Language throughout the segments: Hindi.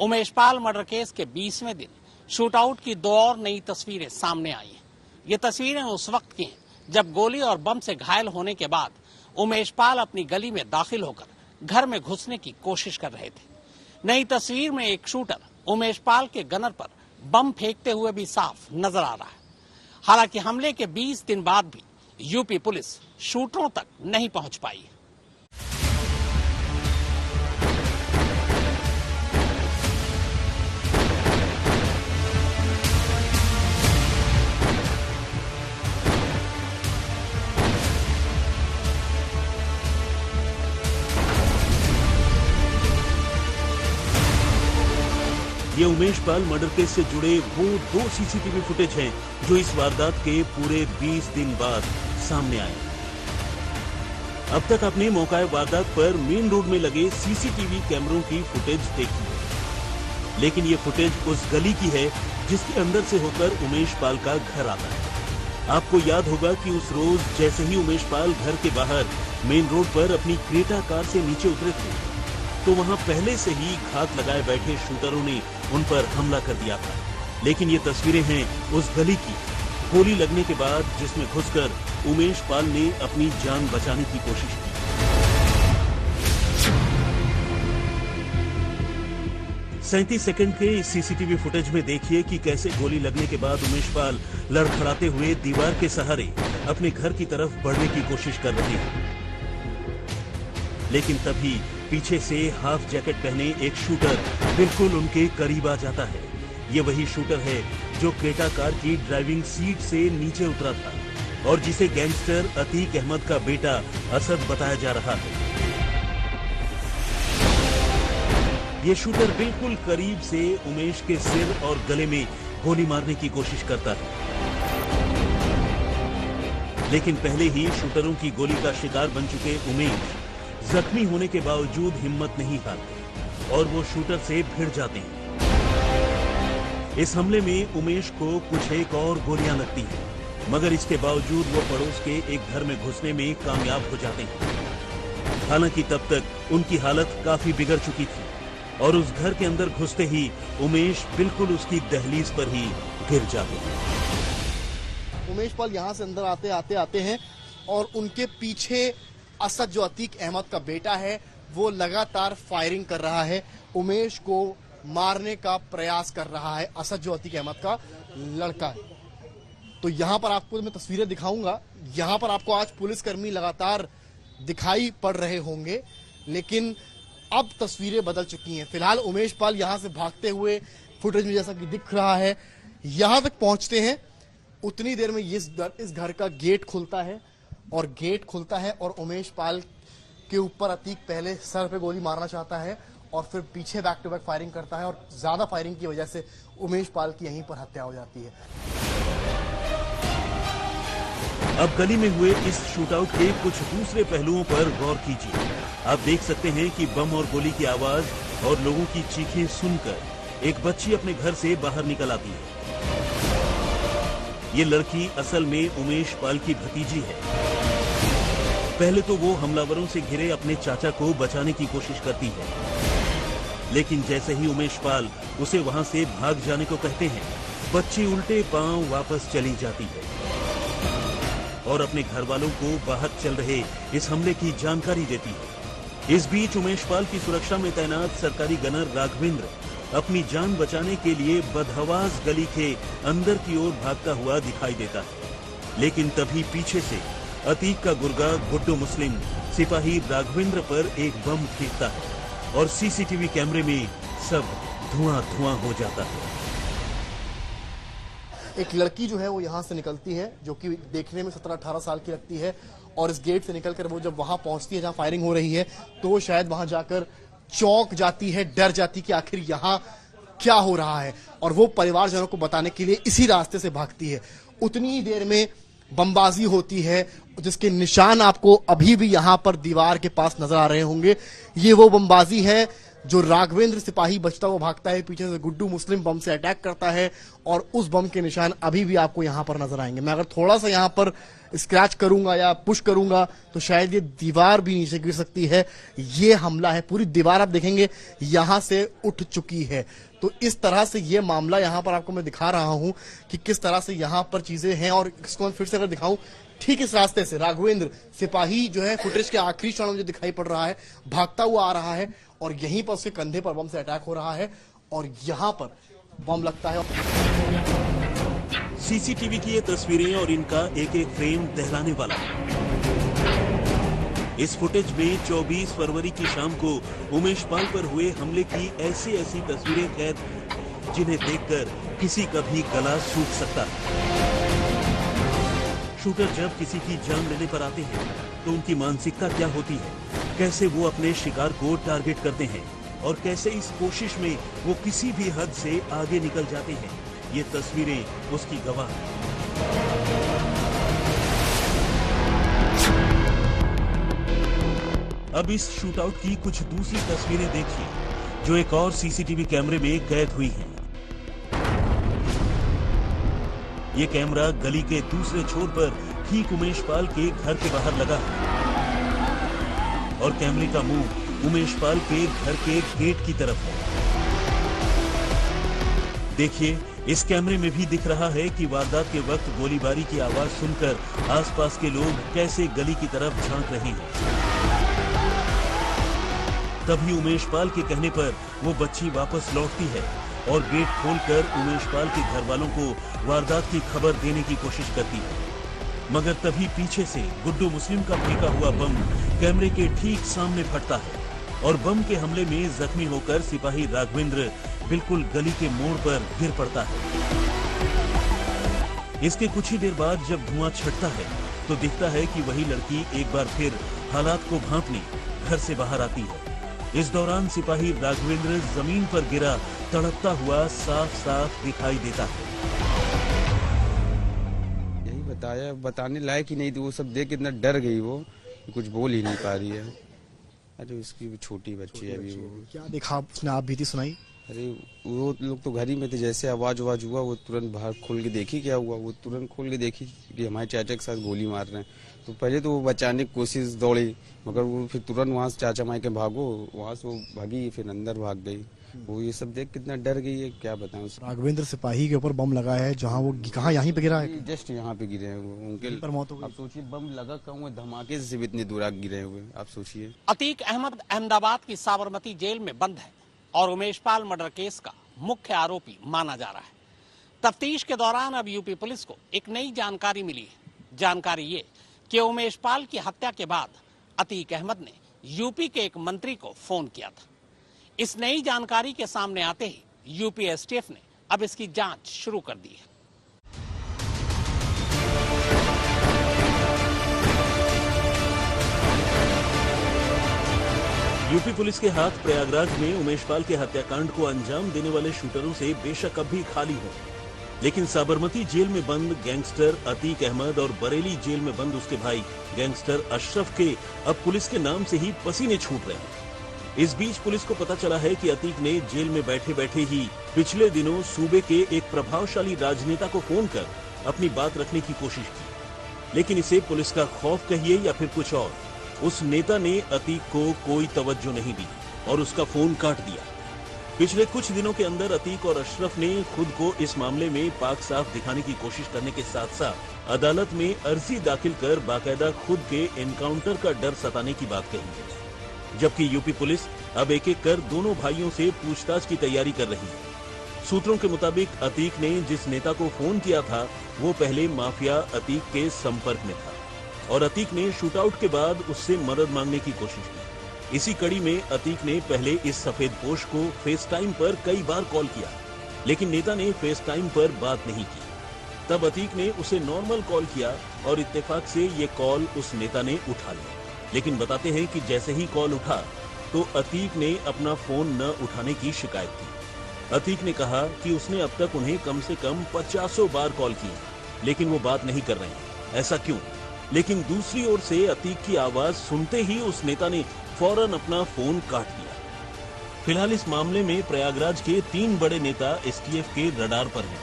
उमेश पाल मर्डर केस के 20वें दिन शूटआउट की 2 और नई तस्वीरें सामने आई हैं। ये तस्वीरें उस वक्त की हैं जब गोली और बम से घायल होने के बाद उमेश पाल अपनी गली में दाखिल होकर घर में घुसने की कोशिश कर रहे थे। नई तस्वीर में एक शूटर उमेश पाल के गनर पर बम फेंकते हुए भी साफ नजर आ रहा है। हालांकि हमले के 20 दिन बाद भी यूपी पुलिस शूटरों तक नहीं पहुंच पाई। ये उमेश पाल मर्डर केस से जुड़े वो 2 सीसीटीवी फुटेज हैं जो इस वारदात के पूरे 20 दिन बाद सामने आए। अब तक आपने मौका वारदात पर मेन रोड में लगे सीसीटीवी कैमरों की फुटेज देखी है, लेकिन ये फुटेज उस गली की है जिसके अंदर से होकर उमेश पाल का घर आता है। आपको याद होगा कि उस रोज जैसे ही उमेश पाल घर के बाहर मेन रोड पर अपनी क्रेटा कार से नीचे उतरे थे तो वहां पहले से ही घात लगाए बैठे शूटरों ने उन पर हमला कर दिया था। लेकिन ये तस्वीरें हैं उस गली की, गोली लगने के बाद जिसमें घुसकर उमेश पाल ने अपनी जान बचाने की कोशिश की। सैंतीस सेकंड के इस सीसीटीवी फुटेज में देखिए कि कैसे गोली लगने के बाद उमेश पाल लड़खड़ाते हुए दीवार के सहारे अपने घर की तरफ बढ़ने की कोशिश कर रहे हैं। लेकिन तभी पीछे से हाफ जैकेट पहने एक शूटर बिल्कुल उनके करीब आ जाता है। ये वही शूटर है जो क्रेटा कार की ड्राइविंग सीट से नीचे उतरा था और जिसे गैंगस्टर अतीक अहमद का बेटा असद बताया जा रहा है। ये शूटर बिल्कुल करीब से उमेश के सिर और गले में गोली मारने की कोशिश करता है, लेकिन पहले ही शूटरों की गोली का शिकार बन चुके उमेश जख्मी होने के बावजूद हिम्मत नहीं हारते और वो शूटर से भिड़ जाते हैं। इस हमले में उमेश को कुछ एक और गोलियां लगती हैं, मगर इसके बावजूद वो पड़ोस के एक घर में घुसने में कामयाब हो जाते हैं। हालांकि तब तक उनकी हालत काफी बिगड़ चुकी थी और उस घर के अंदर घुसते ही उमेश बिल्कुल उसकी दहलीज पर ही गिर जाते हैं। उमेश पाल यहाँ से अंदर आते हैं और उनके पीछे असद जो अतीक अहमद का बेटा है वो लगातार फायरिंग कर रहा है, उमेश को मारने का प्रयास कर रहा है। असद जो अतीक अहमद का लड़का है। तो यहाँ पर आपको मैं तस्वीरें दिखाऊंगा। यहाँ पर आपको आज पुलिसकर्मी लगातार दिखाई पड़ रहे होंगे, लेकिन अब तस्वीरें बदल चुकी हैं। फिलहाल उमेश पाल यहाँ से भागते हुए फुटेज में जैसा कि दिख रहा है यहाँ तक पहुंचते हैं। उतनी देर में इस घर का गेट खुलता है और उमेश पाल के ऊपर अतीक पहले सर पे गोली मारना चाहता है और फिर पीछे बैक टू बैक फायरिंग करता है और ज्यादा फायरिंग की वजह से उमेश पाल की यहीं पर हत्या हो जाती है। अब गली में हुए इस शूटआउट के कुछ दूसरे पहलुओं पर गौर कीजिए। आप देख सकते हैं कि बम और गोली की आवाज और लोगों की चीखें सुनकर एक बच्ची अपने घर से बाहर निकल आती है। ये लड़की असल में उमेश पाल की भतीजी है। पहले तो वो हमलावरों से घिरे अपने चाचा को बचाने की कोशिश करती है, लेकिन जैसे ही उमेश पाल उसे वहां से भाग जाने को कहते हैं, बच्ची उल्टे पांव वापस चली जाती है और अपने घर वालों को बाहर चल रहे इस हमले की जानकारी देती है। इस बीच उमेश पाल की सुरक्षा में तैनात सरकारी गनर राघवेंद्र अपनी जान बचाने के लिए बदहवास गली के अंदर की ओर भागता हुआ दिखाई देता है, लेकिन तभी पीछे से अतीक का गुर्गा गुड्डू मुस्लिम सिपाही राघवेंद्र पर एक बम फेंकता है और सीसीटीवी कैमरे में सब धुआं हो जाता है। एक लड़की जो है वो यहाँ से निकलती है, जो कि देखने में 17-18 साल की लगती है, और इस गेट से निकलकर वो जब वहां पहुंचती है जहां फायरिंग हो रही है तो वो शायद वहां जाकर चौंक जाती है, डर जाती कि आखिर यहाँ क्या हो रहा है, और वो परिवारजनों को बताने के लिए इसी रास्ते से भागती है। उतनी ही देर में बमबाजी होती है, जिसके निशान आपको अभी भी यहाँ पर दीवार के पास नजर आ रहे होंगे। ये वो बमबाजी है जो राघवेंद्र सिपाही बचता हुआ भागता है, पीछे से गुड्डू मुस्लिम बम से अटैक करता है और उस बम के निशान अभी भी आपको यहां पर नजर आएंगे। मैं अगर थोड़ा सा यहां पर स्क्रैच करूंगा या पुश करूंगा तो शायद ये दीवार भी नीचे गिर सकती है। ये हमला है, पूरी दीवार आप देखेंगे यहां से उठ चुकी है। तो इस तरह से ये मामला यहां पर आपको मैं दिखा रहा हूं कि किस तरह से यहां पर चीजें हैं। और इसको मैं फिर से अगर दिखाऊं, ठीक इस रास्ते से राघवेंद्र सिपाही जो है फुटेज के आखिरी क्षण में जो दिखाई पड़ रहा है, भागता हुआ आ रहा है और यहीं पर उसके कंधे पर बम से अटैक हो रहा है और यहां पर बम लगता है। सीसीटीवी की ये तस्वीरें और इनका एक एक फ्रेम दहलाने वाला है। इस फुटेज में 24 फरवरी की शाम को उमेश पाल पर हुए हमले की ऐसी तस्वीरें कैद जिन्हें देखकर किसी का भी गला सूख सकता है। शूटर जब किसी की जान लेने पर आते हैं तो उनकी मानसिकता क्या होती है, कैसे वो अपने शिकार को टारगेट करते हैं और कैसे इस कोशिश में वो किसी भी हद से आगे निकल जाते हैं, ये तस्वीरें उसकी गवाह हैं। अब इस शूटआउट की कुछ दूसरी तस्वीरें देखिए जो एक और सीसीटीवी कैमरे में कैद हुई हैं। ये कैमरा गली के दूसरे छोर पर ठीक उमेश पाल के घर के बाहर लगा है और कैमरे का मुंह उमेश पाल के घर के गेट की तरफ है। देखिए, इस कैमरे में भी दिख रहा है कि वारदात के वक्त गोलीबारी की आवाज सुनकर आसपास के लोग कैसे गली की तरफ झांक रहे हैं। तभी उमेश पाल के कहने पर वो बच्ची वापस लौटती है और गेट खोलकर उमेश पाल के घर वालों को वारदात की खबर देने की कोशिश करती है, मगर तभी पीछे से गुड्डू मुस्लिम का फेंका हुआ बम कैमरे के ठीक सामने फटता है और बम के हमले में जख्मी होकर सिपाही राघवेंद्र बिल्कुल गली के मोड़ पर गिर पड़ता है। इसके कुछ ही देर बाद जब धुआं छटता है तो दिखता है कि वही लड़की एक बार फिर हालात को भांपने घर से बाहर आती है। इस दौरान सिपाही राघवेंद्र जमीन पर गिरा तड़पता हुआ साफ साफ दिखाई देता है। यही बताया, बताने लायक ही नहीं थी, वो सब देख इतना डर गई वो कुछ बोल ही नहीं पा रही है। अरे उसकी छोटी बच्ची है अभी। वो क्या देखा उसने, आप बीती सुनाई? अरे वो लोग तो घर ही में थे, जैसे आवाज हुआ वो तुरंत बाहर खोल के देखी क्या हुआ, वो तुरंत खोल के देखी कि हमारे चाचा के साथ गोली मार रहे हैं। तो पहले तो वो बचाने की कोशिश दौड़ी, मगर वो फिर तुरंत वहाँ से चाचा माई के भागो, वहाँ से वो भागी फिर अंदर भाग गई। वो ये सब देख कितना डर गई है, क्या बताएं। राघवेंद्र सिपाही के ऊपर बम लगा है, जहाँ वो कहाँ यहीं पे गिरा है? जस्ट यहाँ पे गिरे हैं वो, उनके पर मौत हो गई। आप सोचिए बम लगा कहूँ धमाके से भी इतनी दूर गिरे हुए, आप सोचिए। अतीक अहमद अहमदाबाद की साबरमती जेल में बंद है और उमेश पाल मर्डर केस का मुख्य आरोपी माना जा रहा है। तफ्तीश के दौरान अब यूपी पुलिस को एक नई जानकारी मिली है। जानकारी ये कि उमेश पाल की हत्या के बाद अतीक अहमद ने यूपी के एक मंत्री को फोन किया था। इस नई जानकारी के सामने आते ही यूपी एसटीएफ ने अब इसकी जांच शुरू कर दी है। यूपी पुलिस के हाथ प्रयागराज में उमेश पाल के हत्याकांड को अंजाम देने वाले शूटरों से बेशक अब भी खाली हो, लेकिन साबरमती जेल में बंद गैंगस्टर अतीक अहमद और बरेली जेल में बंद उसके भाई गैंगस्टर अशरफ के अब पुलिस के नाम से ही पसीने छूट रहे हैं। इस बीच पुलिस को पता चला है कि अतीक ने जेल में बैठे बैठे ही पिछले दिनों सूबे के एक प्रभावशाली राजनेता को फोन कर अपनी बात रखने की कोशिश की, लेकिन इसे पुलिस का खौफ कहिए या फिर कुछ और, उस नेता ने अतीक को कोई तवज्जो नहीं दी और उसका फोन काट दिया। पिछले कुछ दिनों के अंदर अतीक और अशरफ ने खुद को इस मामले में पाक साफ दिखाने की कोशिश करने के साथ साथ अदालत में अर्जी दाखिल कर बाकायदा खुद के एनकाउंटर का डर सताने की बात कही है। जबकि यूपी पुलिस अब एक एक कर दोनों भाइयों से पूछताछ की तैयारी कर रही है। सूत्रों के मुताबिक अतीक ने जिस नेता को फोन किया था वो पहले माफिया अतीक के संपर्क में था और अतीक ने शूटआउट के बाद उससे मदद मांगने की कोशिश की। इसी कड़ी में अतीक ने पहले इस सफेद पोश को फेस टाइम पर कई बार कॉल किया, लेकिन नेता ने फेस टाइम पर बात नहीं की। तब अतीक ने उसे नॉर्मल कॉल किया और इत्तेफाक से ये कॉल उस नेता ने उठा लिया, लेकिन बताते हैं कि जैसे ही कॉल उठा तो अतीक ने अपना फोन न उठाने की शिकायत की। अतीक ने कहा कि उसने अब तक उन्हें कम से कम 50 बार कॉल की, लेकिन वो बात नहीं कर रहे हैं, ऐसा क्यों? लेकिन दूसरी ओर से अतीक की आवाज सुनते ही उस नेता ने फौरन अपना फोन काट दिया। फिलहाल इस मामले में प्रयागराज के 3 बड़े नेता एसटीएफ के रडार पर हैं।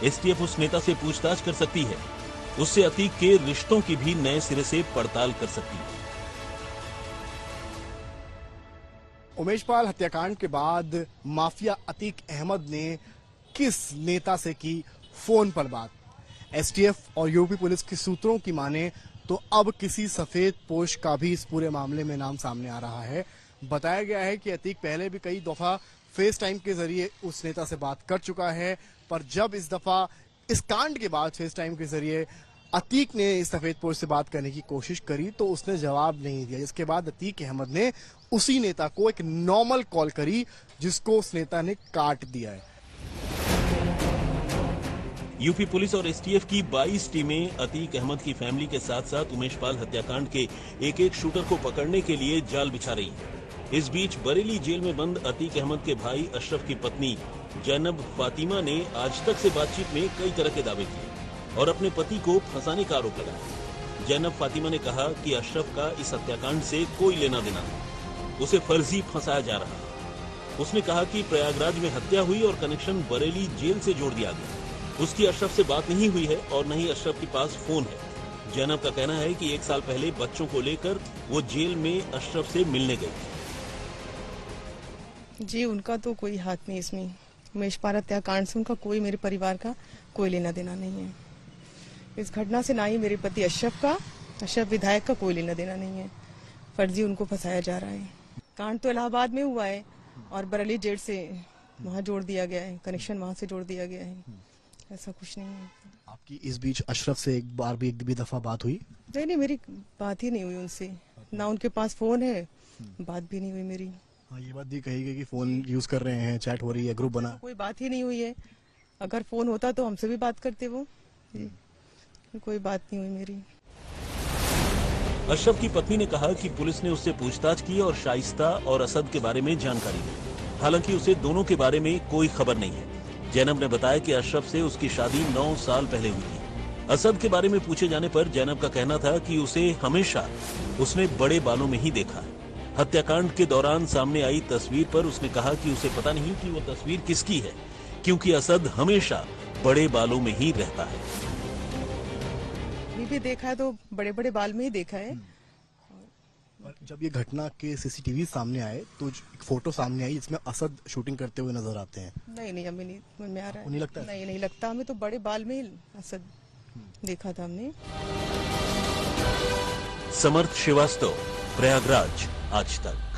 एसटीएफ उस नेता से पूछताछ कर सकती है, उससे अतीक के रिश्तों की भी नए सिरे से पड़ताल कर सकती है। उमेश पाल हत्याकांड के बाद माफिया अतीक अहमद ने किस नेता से की फोन पर बात? एसटीएफ और यूपी पुलिस के सूत्रों की माने तो अब किसी सफेद पोश का भी इस पूरे मामले में नाम सामने आ रहा है। बताया गया है कि अतीक पहले भी कई दफा फेस टाइम के जरिए उस नेता से बात कर चुका है, पर जब इस दफा इस कांड के बाद फेस टाइम के जरिए अतीक ने इस सफेद पोश से बात करने की कोशिश करी तो उसने जवाब नहीं दिया, जिसके बाद अतीक अहमद ने उसी नेता को एक नॉर्मल कॉल करी, जिसको उस नेता ने काट दिया है। यूपी पुलिस और एसटीएफ की 22 टीमें अतीक अहमद की फैमिली के साथ साथ उमेश पाल हत्याकांड के एक शूटर को पकड़ने के लिए जाल बिछा रही है। इस बीच बरेली जेल में बंद अतीक अहमद के भाई अशरफ की पत्नी जैनब फातिमा ने आज तक से बातचीत में कई तरह के दावे किए और अपने पति को फंसाने का आरोप लगाया। जैनब फातिमा ने कहा कि अशरफ का इस हत्याकांड से कोई लेना देना नहीं, उसे फर्जी फंसाया जा रहा है। उसने कहा कि प्रयागराज में हत्या हुई और कनेक्शन बरेली जेल से जोड़ दिया गया। उसकी अशरफ से बात नहीं हुई है और न ही अशरफ के पास फोन है। जैनब का कहना है कि 1 साल पहले बच्चों को लेकर वो जेल में अशरफ से मिलने गई। जी, उनका तो कोई हाथ नहीं इसमें। उमेश पाल हत्याकांड से उनका कोई, मेरे परिवार का कोई लेना देना नहीं है। इस घटना से ना ही मेरे पति अशरफ विधायक का कोई लेना देना नहीं है। फर्जी उनको फंसाया जा रहा है। कांड तो इलाहाबाद में हुआ है और बरेली जेल से वहाँ जोड़ दिया गया है, कनेक्शन वहाँ से जोड़ दिया गया है। ऐसा कुछ नहीं है। आपकी इस बीच अशरफ से एक भी दफा बात हुई? नहीं, मेरी बात ही नहीं हुई उनसे, ना उनके पास फोन है, बात भी नहीं हुई मेरी। हाँ, ये बात भी कही गई कि फोन यूज कर रहे हैं, चैट हो रही है, ग्रुप बना। कोई बात ही नहीं हुई है। अगर फोन होता तो हमसे भी बात करते वो। कोई बात नहीं हुई मेरी। अशरफ की पत्नी ने कहा कि पुलिस ने उससे पूछताछ की और शाइस्ता और असद के बारे में जानकारी दी। हालांकि उसे दोनों के बारे में कोई खबर नहीं है। जैनब ने बताया कि अशरफ से उसकी शादी 9 साल पहले हुई थी। असद के बारे में पूछे जाने पर जैनब का कहना था कि उसे हमेशा उसने बड़े बालों में ही देखा है। हत्याकांड के दौरान सामने आई तस्वीर पर उसने कहा कि उसे पता नहीं कि वो तस्वीर किसकी है, क्योंकि असद हमेशा बड़े बालों में ही रहता है। भी देखा है तो बड़े बड़े बाल में ही देखा है। जब ये घटना के सीसीटीवी सामने आए तो एक फोटो सामने आई जिसमें असद शूटिंग करते हुए नजर आते हैं। नहीं, हमें नहीं समझ में आ रहा है। नहीं लगता? नहीं लगता, हमें तो बड़े बाल में ही असद देखा था हमने। समर्थ श्रीवास्तव, प्रयागराज, आज तक।